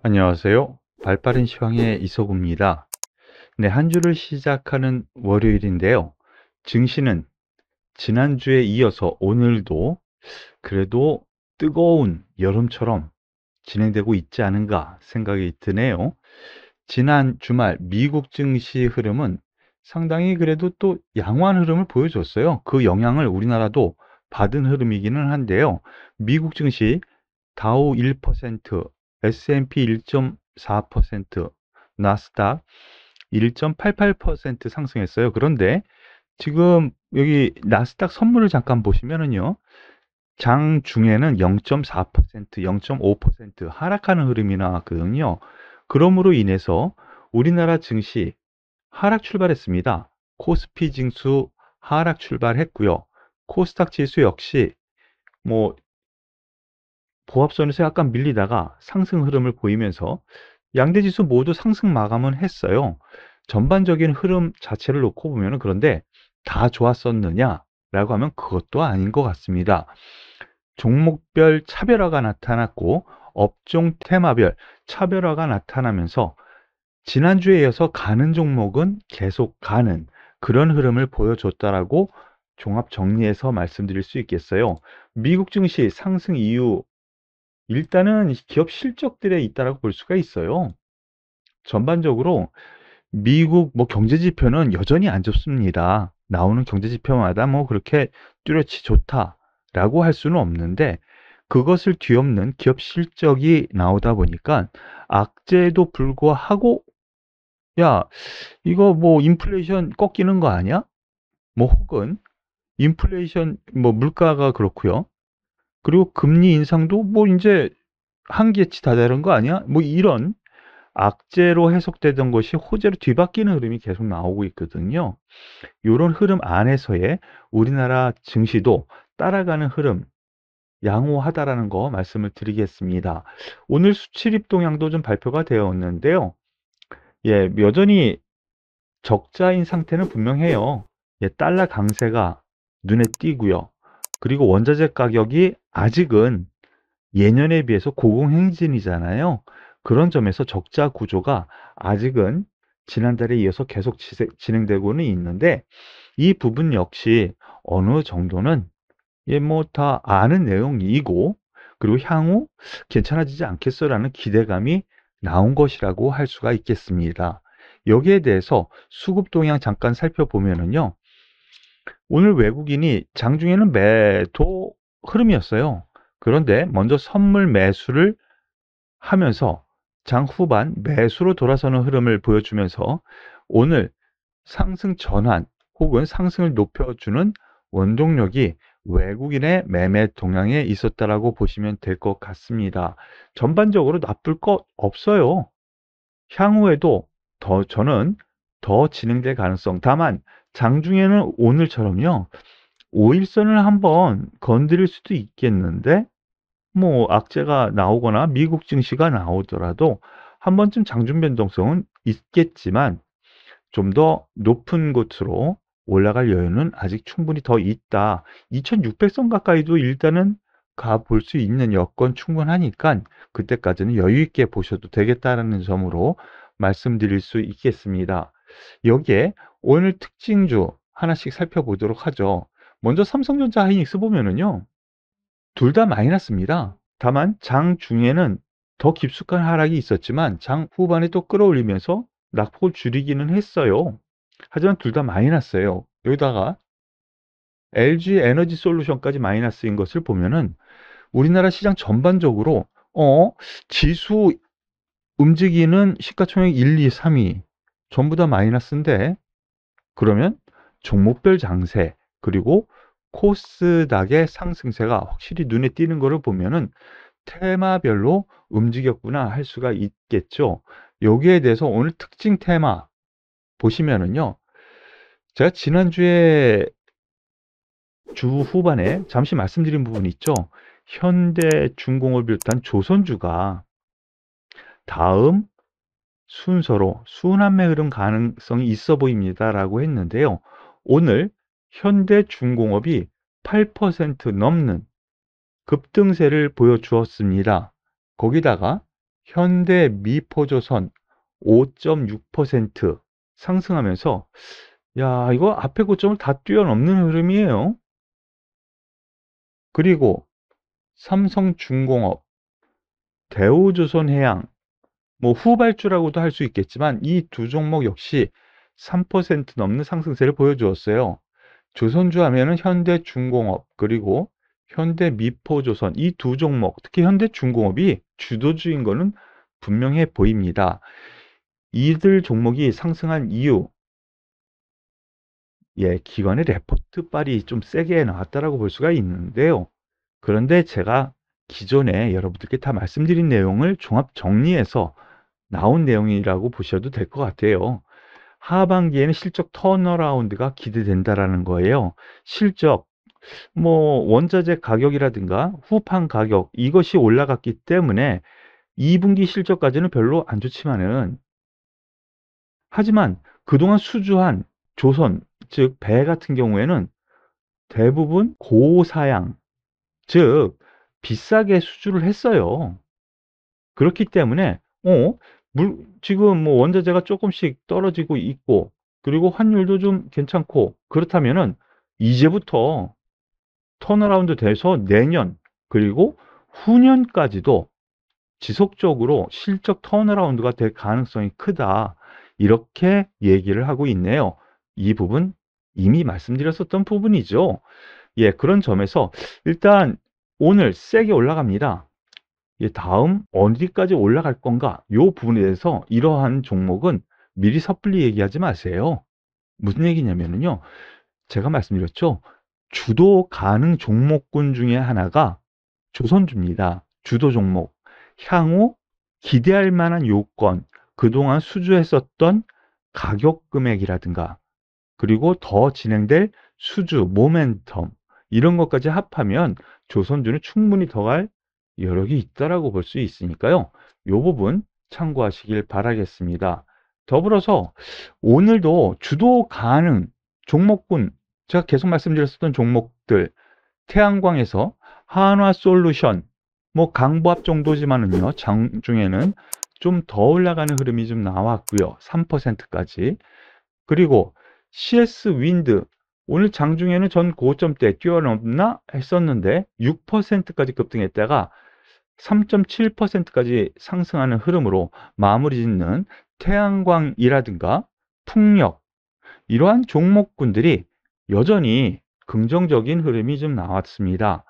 안녕하세요. 발빠른 시황의 이석우입니다. 네, 한 주를 시작하는 월요일인데요. 증시는 지난주에 이어서 오늘도 그래도 뜨거운 여름처럼 진행되고 있지 않은가 생각이 드네요. 지난 주말 미국 증시 흐름은 상당히 그래도 또 양호한 흐름을 보여줬어요. 그 영향을 우리나라도 받은 흐름이기는 한데요. 미국 증시 다우 1%, S&P 1.4%, 나스닥 1.88% 상승했어요. 그런데 지금 여기 나스닥 선물을 잠깐 보시면은요. 장 중에는 0.4%, 0.5% 하락하는 흐름이 나왔거든요. 그러므로 인해서 우리나라 증시 하락 출발했습니다. 코스피 지수 하락 출발했고요. 코스닥 지수 역시 뭐 보합선에서 약간 밀리다가 상승 흐름을 보이면서 양대 지수 모두 상승 마감은 했어요. 전반적인 흐름 자체를 놓고 보면은 그런데 다 좋았었느냐라고 하면 그것도 아닌 것 같습니다. 종목별 차별화가 나타났고 업종 테마별 차별화가 나타나면서 지난주에 이어서 가는 종목은 계속 가는 그런 흐름을 보여줬다라고 종합 정리해서 말씀드릴 수 있겠어요. 미국 증시 상승 이유 일단은 기업 실적들에 있다라고 볼 수가 있어요. 전반적으로 미국 뭐 경제 지표는 여전히 안 좋습니다. 나오는 경제 지표마다 뭐 그렇게 뚜렷이 좋다라고 할 수는 없는데 그것을 뒤엎는 기업 실적이 나오다 보니까 악재에도 불구하고 야, 이거 뭐 인플레이션 꺾이는 거 아니야? 뭐 혹은 인플레이션 뭐 물가가 그렇고요. 그리고 금리 인상도 뭐 이제 한계치 다다른 거 아니야? 뭐 이런 악재로 해석되던 것이 호재로 뒤바뀌는 흐름이 계속 나오고 있거든요. 요런 흐름 안에서의 우리나라 증시도 따라가는 흐름 양호하다라는 거 말씀을 드리겠습니다. 오늘 수출입 동향도 좀 발표가 되었는데요. 예, 여전히 적자인 상태는 분명해요. 예, 달러 강세가 눈에 띄고요. 그리고 원자재 가격이 아직은 예년에 비해서 고공행진이잖아요. 그런 점에서 적자 구조가 아직은 지난달에 이어서 계속 진행되고는 있는데 이 부분 역시 어느 정도는 예, 뭐 다 아는 내용이고 그리고 향후 괜찮아지지 않겠어라는 기대감이 나온 것이라고 할 수가 있겠습니다. 여기에 대해서 수급 동향 잠깐 살펴보면은요. 오늘 외국인이 장중에는 매도 흐름이었어요. 그런데 먼저 선물 매수를 하면서 장 후반 매수로 돌아서는 흐름을 보여주면서 오늘 상승 전환 혹은 상승을 높여주는 원동력이 외국인의 매매 동향에 있었다라고 보시면 될 것 같습니다. 전반적으로 나쁠 것 없어요. 향후에도 저는 더 진행될 가능성. 다만 장중에는 오늘처럼요. 5일선을 한번 건드릴 수도 있겠는데 뭐 악재가 나오거나 미국 증시가 나오더라도 한 번쯤 장중 변동성은 있겠지만 좀 더 높은 곳으로 올라갈 여유는 아직 충분히 더 있다. 2600선 가까이도 일단은 가볼 수 있는 여건 충분하니까 그때까지는 여유 있게 보셔도 되겠다라는 점으로 말씀드릴 수 있겠습니다. 여기에 오늘 특징주 하나씩 살펴보도록 하죠. 먼저 삼성전자 하이닉스 보면은요. 둘 다 마이너스입니다. 다만 장 중에는 더 깊숙한 하락이 있었지만 장 후반에 또 끌어올리면서 낙폭을 줄이기는 했어요. 하지만 둘 다 마이너스예요. 여기다가 LG 에너지 솔루션까지 마이너스인 것을 보면은 우리나라 시장 전반적으로 지수 움직이는 시가총액 1, 2, 3위 전부 다 마이너스인데 그러면 종목별 장세 그리고 코스닥의 상승세가 확실히 눈에 띄는 것을 보면은 테마별로 움직였구나 할 수가 있겠죠. 여기에 대해서 오늘 특징 테마 보시면은요. 제가 지난주에 주 후반에 잠시 말씀드린 부분이 있죠. 현대중공업을 비롯한 조선주가 다음 순서로 순환매 흐름 가능성이 있어 보입니다라고 했는데요. 오늘 현대중공업이 8% 넘는 급등세를 보여주었습니다. 거기다가 현대 미포조선 5.6% 상승하면서 야, 이거 앞에 고점을 다 뛰어넘는 흐름이에요. 그리고 삼성중공업, 대우조선해양, 뭐 후발주라고도 할 수 있겠지만 이 두 종목 역시 3% 넘는 상승세를 보여주었어요. 조선주 하면은 현대중공업 그리고 현대미포조선 이 두 종목, 특히 현대중공업이 주도주인 거는 분명해 보입니다. 이들 종목이 상승한 이유, 예, 기관의 레포트 빨이 좀 세게 나왔다라고 볼 수가 있는데요. 그런데 제가 기존에 여러분들께 다 말씀드린 내용을 종합 정리해서 나온 내용이라고 보셔도 될 것 같아요. 하반기에는 실적 턴어라운드가 기대된다라는 거예요. 실적, 뭐 원자재 가격이라든가 후판 가격 이것이 올라갔기 때문에 2분기 실적까지는 별로 안 좋지만은 하지만 그동안 수주한 조선, 즉 배 같은 경우에는 대부분 고사양, 즉 비싸게 수주를 했어요. 그렇기 때문에 지금 뭐 원자재가 조금씩 떨어지고 있고 그리고 환율도 좀 괜찮고 그렇다면은 이제부터 턴어라운드 돼서 내년 그리고 후년까지도 지속적으로 실적 턴어라운드가 될 가능성이 크다. 이렇게 얘기를 하고 있네요. 이 부분 이미 말씀드렸었던 부분이죠. 예, 그런 점에서 일단 오늘 세게 올라갑니다. 예, 다음 어디까지 올라갈 건가? 요 부분에 대해서 이러한 종목은 미리 섣불리 얘기하지 마세요. 무슨 얘기냐면요. 제가 말씀드렸죠. 주도 가능 종목군 중에 하나가 조선주입니다. 주도 종목. 향후 기대할 만한 요건, 그동안 수주했었던 가격 금액이라든가, 그리고 더 진행될 수주, 모멘텀, 이런 것까지 합하면 조선주는 충분히 더 갈 여력이 있다라고 볼 수 있으니까요. 요 부분 참고하시길 바라겠습니다. 더불어서 오늘도 주도 가능 종목군, 제가 계속 말씀드렸었던 종목들, 태양광에서 한화솔루션, 뭐 강보합 정도지만은요, 장중에는 좀 더 올라가는 흐름이 좀 나왔고요. 3%까지. 그리고 CS 윈드, 오늘 장중에는 전 고점대 뛰어넘나 했었는데 6%까지 급등했다가 3.7%까지 상승하는 흐름으로 마무리 짓는 태양광이라든가 풍력, 이러한 종목군들이 여전히 긍정적인 흐름이 좀 나왔습니다.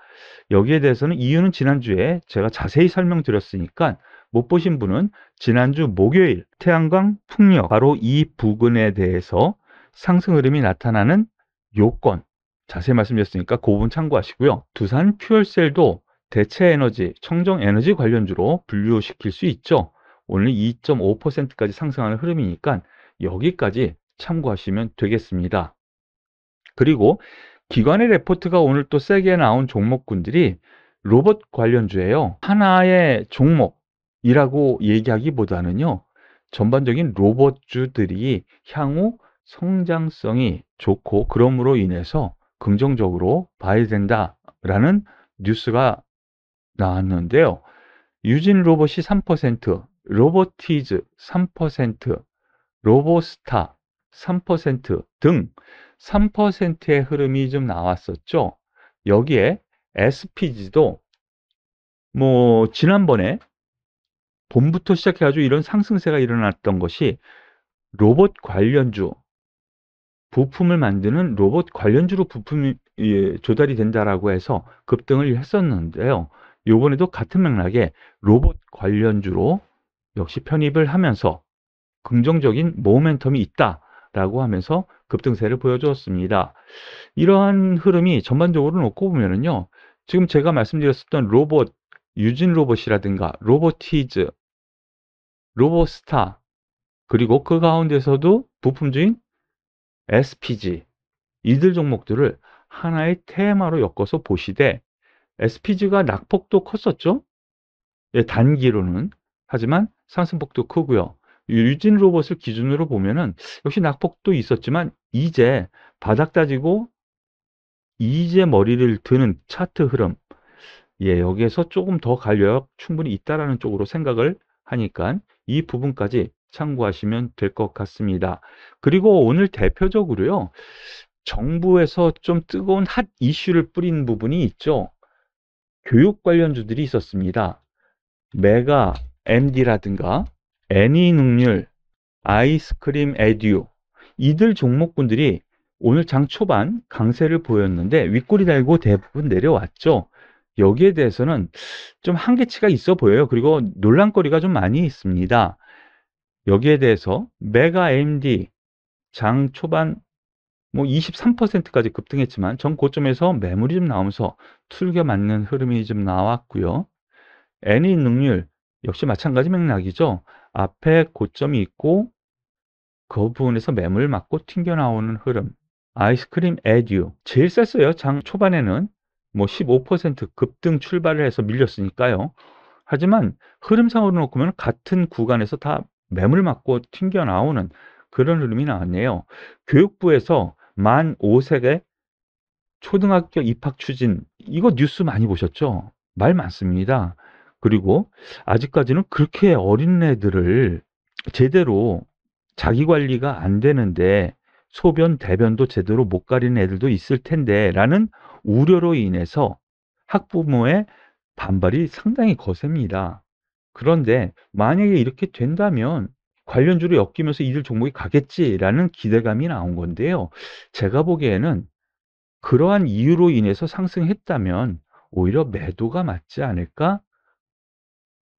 여기에 대해서는 이유는 지난주에 제가 자세히 설명드렸으니까 못 보신 분은 지난주 목요일 태양광 풍력 바로 이 부분에 대해서 상승 흐름이 나타나는 요건 자세히 말씀드렸으니까 그 부분 참고하시고요. 두산 퓨얼셀도 대체 에너지, 청정 에너지 관련주로 분류시킬 수 있죠. 오늘 2.5%까지 상승하는 흐름이니까 여기까지 참고하시면 되겠습니다. 그리고 기관의 레포트가 오늘 또 세게 나온 종목군들이 로봇 관련주예요. 하나의 종목이라고 얘기하기보다는요. 전반적인 로봇주들이 향후 성장성이 좋고 그럼으로 인해서 긍정적으로 봐야 된다라는 뉴스가 나왔는데요. 유진 로봇이 3%, 로보티즈 3%, 로보스타 3%등 3%의 흐름이 좀 나왔었죠. 여기에 SPG도 뭐 지난번에 봄부터 시작해가지고 이런 상승세가 일어났던 것이 로봇 관련주, 부품을 만드는 로봇 관련주로 부품이 조달이 된다라고 해서 급등을 했었는데요. 요번에도 같은 맥락에 로봇 관련주로 역시 편입을 하면서 긍정적인 모멘텀이 있다라고 하면서 급등세를 보여주었습니다. 이러한 흐름이 전반적으로 놓고 보면은요. 지금 제가 말씀드렸었던 로봇, 유진 로봇이라든가 로보티즈, 로보스타, 그리고 그 가운데서도 부품주인 SPG, 이들 종목들을 하나의 테마로 엮어서 보시되 SPG가 낙폭도 컸었죠. 예, 단기로는. 하지만 상승폭도 크고요. 유진 로봇을 기준으로 보면은 역시 낙폭도 있었지만 이제 바닥 다지고 이제 머리를 드는 차트 흐름, 예, 여기에서 조금 더 갈 여력 충분히 있다라는 쪽으로 생각을 하니까 이 부분까지 참고하시면 될 것 같습니다. 그리고 오늘 대표적으로요. 정부에서 좀 뜨거운 핫 이슈를 뿌린 부분이 있죠. 교육 관련주들이 있었습니다. 메가 MD라든가 애니능률, 아이스크림 에듀, 이들 종목군들이 오늘 장 초반 강세를 보였는데 윗꼬리 달고 대부분 내려왔죠. 여기에 대해서는 좀 한계치가 있어 보여요. 그리고 논란거리가 좀 많이 있습니다. 여기에 대해서 메가 AMD 장 초반 뭐 23%까지 급등했지만 전 고점에서 매물이 좀 나오면서 툴겨 맞는 흐름이 좀 나왔고요. 애니능률 역시 마찬가지 맥락이죠. 앞에 고점이 있고 그 부분에서 매물 맞고 튕겨 나오는 흐름. 아이스크림 에듀 제일 셌어요. 장 초반에는 뭐 15% 급등 출발을 해서 밀렸으니까요. 하지만 흐름상으로 놓고 보면 같은 구간에서 다 매물 맞고 튕겨 나오는 그런 흐름이 나왔네요. 교육부에서 만 5세대 초등학교 입학 추진, 이거 뉴스 많이 보셨죠? 말 많습니다. 그리고 아직까지는 그렇게 어린 애들을 제대로 자기 관리가 안 되는데 소변, 대변도 제대로 못 가리는 애들도 있을 텐데 라는 우려로 인해서 학부모의 반발이 상당히 거셉니다. 그런데 만약에 이렇게 된다면 관련주로 엮이면서 이들 종목이 가겠지라는 기대감이 나온 건데요. 제가 보기에는 그러한 이유로 인해서 상승했다면 오히려 매도가 맞지 않을까?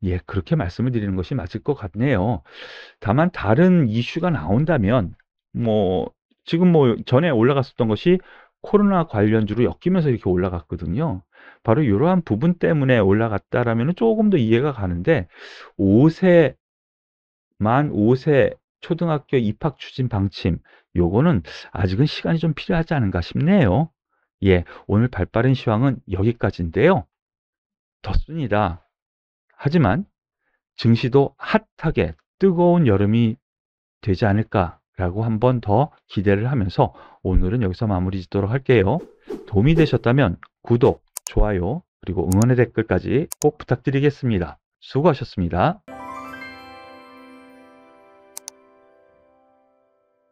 예, 그렇게 말씀을 드리는 것이 맞을 것 같네요. 다만 다른 이슈가 나온다면 뭐 지금 뭐 전에 올라갔었던 것이 코로나 관련주로 엮이면서 이렇게 올라갔거든요. 바로 이러한 부분 때문에 올라갔다라면 조금 더 이해가 가는데 5세 만 5세 초등학교 입학 추진 방침 요거는 아직은 시간이 좀 필요하지 않은가 싶네요. 예, 오늘 발빠른 시황은 여기까지인데요. 덥습니다. 하지만 증시도 핫하게 뜨거운 여름이 되지 않을까라고 한 번 더 기대를 하면서 오늘은 여기서 마무리 짓도록 할게요. 도움이 되셨다면 구독, 좋아요, 그리고 응원의 댓글까지 꼭 부탁드리겠습니다. 수고하셨습니다.